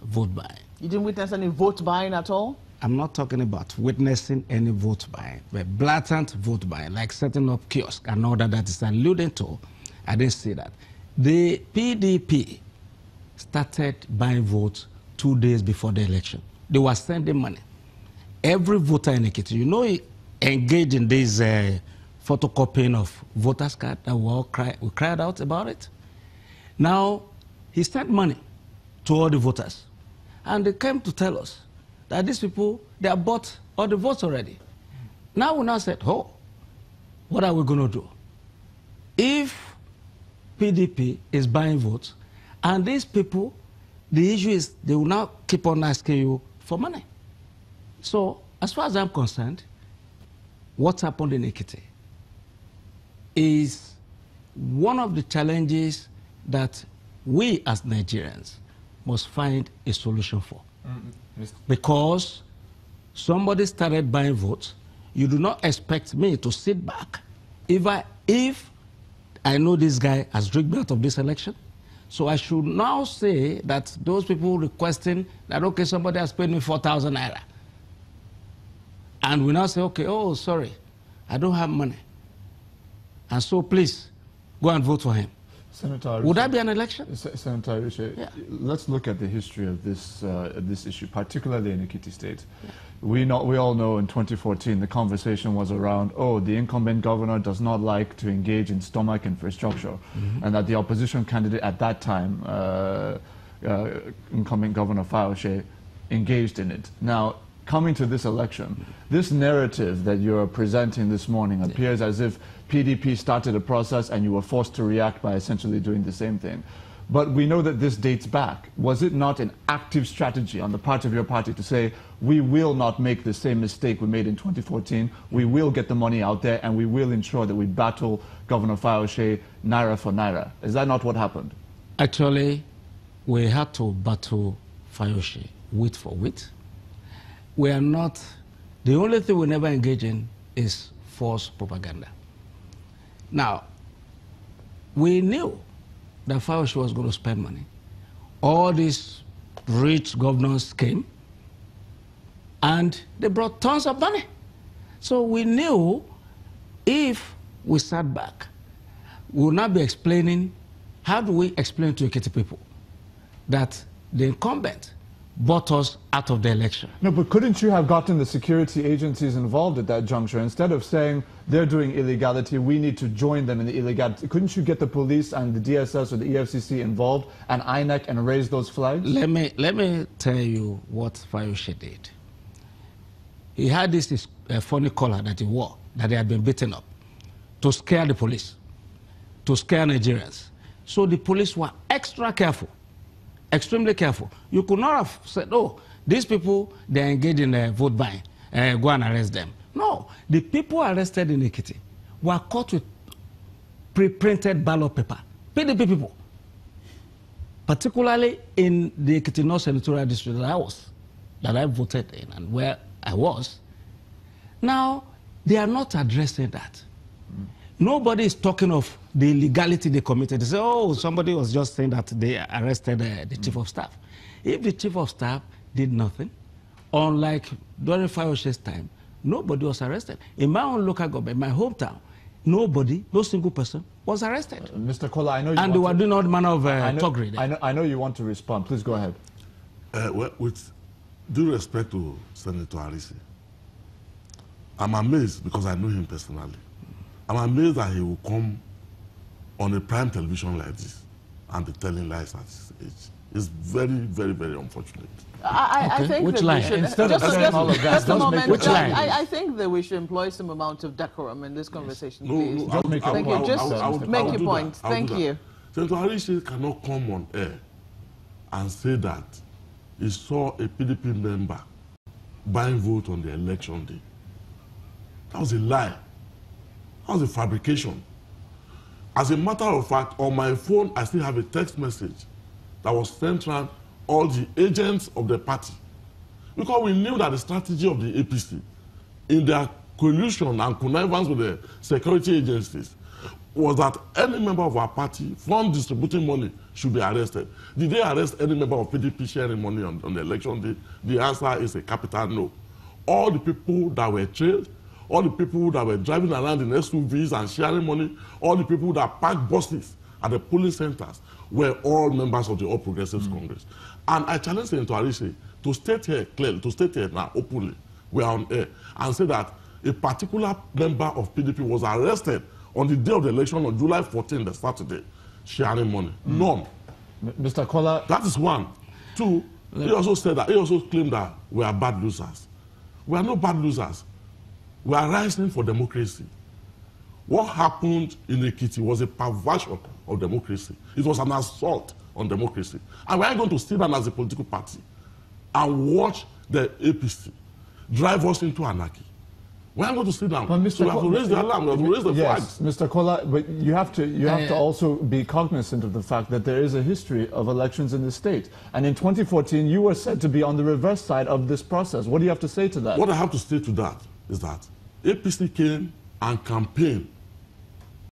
vote buying. You didn't witness any vote buying at all? I'm not talking about witnessing any vote buying, but blatant vote buying, like setting up kiosks and all that is alluding to. I didn't see that. The PDP started buying votes 2 days before the election. They were sending money. Every voter in Ekiti, you know, he engaged in this photocopying of voters' card that we cried out about it. Now, he sent money to all the voters. And they came to tell us that these people, they have bought all the votes already. Now we now said, oh, what are we going to do? If PDP is buying votes, and these people, the issue is they will now keep on asking you for money. So, as far as I'm concerned, what happened in Ekiti is one of the challenges that we as Nigerians must find a solution for. Because somebody started buying votes, you do not expect me to sit back if I know this guy has rigged me out of this election. So I should now say that those people requesting that, okay, somebody has paid me 4,000 naira. And we now say, okay, oh, sorry, I don't have money. And so please, go and vote for him. Senator Arishe, would that be an election? Senator Arishe, yeah. Let's look at the history of this issue, particularly in Ekiti State. Yeah. We all know in 2014 the conversation was around, oh, the incumbent governor does not like to engage in stomach infrastructure, and that the opposition candidate at that time, incumbent Governor Fayose, engaged in it. Now, coming to this election, this narrative that you're presenting this morning appears as if PDP started a process and you were forced to react by essentially doing the same thing. But we know that this dates back. Was it not an active strategy on the part of your party to say, we will not make the same mistake we made in 2014, we will get the money out there, and we will ensure that we battle Governor Fayose naira for naira? Is that not what happened? Actually, we had to battle Fayose wheat for wheat. We are not, the only thing we never engage in is false propaganda. Now, we knew that Fayose was going to spend money. All these rich governors came, and they brought tons of money. So we knew if we sat back, we would not be explaining, how do we explain to Ekiti people that the incumbent bought us out of the election? No, but couldn't you have gotten the security agencies involved at that juncture? Instead of saying they're doing illegality, we need to join them in the illegality. Couldn't you get the police and the DSS or the EFCC involved and INEC and raise those flags? Let me tell you what Fayose did. He had this funny collar that he wore, that he had been beaten up, to scare the police, to scare Nigerians. So the police were extra careful. Extremely careful. You could not have said, oh, these people, they're engaged in vote buying, go and arrest them. No, the people arrested in Ekiti were caught with pre-printed ballot paper. PDP people. Particularly in the Ekiti North Senatorial District that I voted in and where I was. Now, they are not addressing that. Nobody is talking of the illegality they committed. They say, oh, somebody was just saying that they arrested the chief of staff. If the chief of staff did nothing, unlike during Fayose's time, nobody was arrested. In my own local government, my hometown, nobody, no single person was arrested. Mr. Kola, I know you and they were doing all manner of thuggery. I know you want to respond. Please go ahead. Well, with due respect to Senator Arishe, I'm amazed because I know him personally. I'm amazed that he will come on a prime television like this and be telling lies at his age. It's very, very, very unfortunate. I think which that line? we should, Instead of saying all of that, just a moment. Which line? I think that we should employ some amount of decorum in this conversation, please. Just make your point. Just make your point. Thank you. Senator Arishe cannot come on air and say that he saw a PDP member buying vote on the election day. That was a lie. That was a fabrication. As a matter of fact, on my phone, I still have a text message that was sent around all the agents of the party. Because we knew that the strategy of the APC, in their collusion and connivance with the security agencies, was that any member of our party from distributing money should be arrested. Did they arrest any member of PDP sharing money on the election day? The answer is a capital no. All the people that were trailed, all the people that were driving around in SUVs and sharing money, all the people that parked buses at the polling centers were all members of the All Progressives Congress. And I challenge Senator Arise to state here clearly, to state here now openly, we are on air, and say that a particular member of PDP was arrested on the day of the election on July 14, the Saturday, sharing money. None. Mr. Kola. That is one. Two, he also said that, he also claimed that we are bad losers. We are not bad losers. We are rising for democracy. What happened in Ekiti was a perversion of democracy. It was an assault on democracy. And we are going to sit down as a political party and watch the APC drive us into anarchy. We are going to sit down. But Mr. So we have to raise the alarm, we have to raise the flag. Yes, Mr. Kola, but you have to also be cognizant of the fact that there is a history of elections in the state. And in 2014, you were said to be on the reverse side of this process. What do you have to say to that? What I have to say to that is that APC came and campaigned